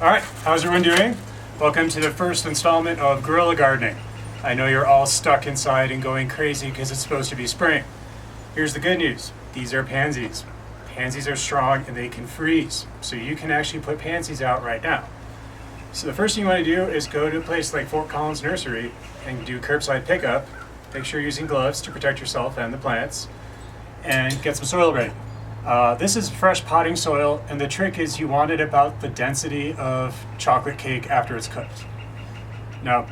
Alright, how's everyone doing? Welcome to the first installment of Guerrilla Gardening. I know you're all stuck inside and going crazy because it's supposed to be spring. Here's the good news. These are pansies. Pansies are strong and they can freeze, so you can actually put pansies out right now. So the first thing you want to do is go to a place like Fort Collins Nursery and do curbside pickup. Make sure you're using gloves to protect yourself and the plants, and get some soil ready. This is fresh potting soil, and the trick is you want it about the density of chocolate cake after it's cooked. Now,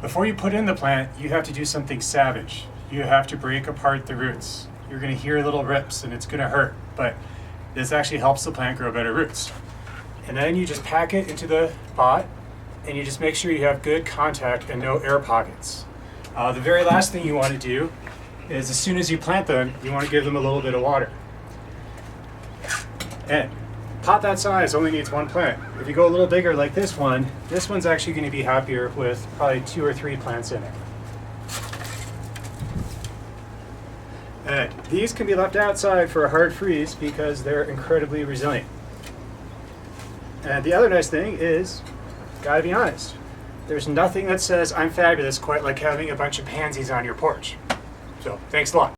before you put in the plant, you have to do something savage. You have to break apart the roots. You're going to hear little rips and it's going to hurt, but this actually helps the plant grow better roots. And then you just pack it into the pot, and you just make sure you have good contact and no air pockets. The very last thing you want to do is, as soon as you plant them, you want to give them a little bit of water. And pot that size only needs one plant. If you go a little bigger like this one's actually going to be happier with probably 2 or 3 plants in it. And these can be left outside for a hard freeze because they're incredibly resilient. And the other nice thing is, gotta be honest, there's nothing that says I'm fabulous quite like having a bunch of pansies on your porch. So, thanks a lot.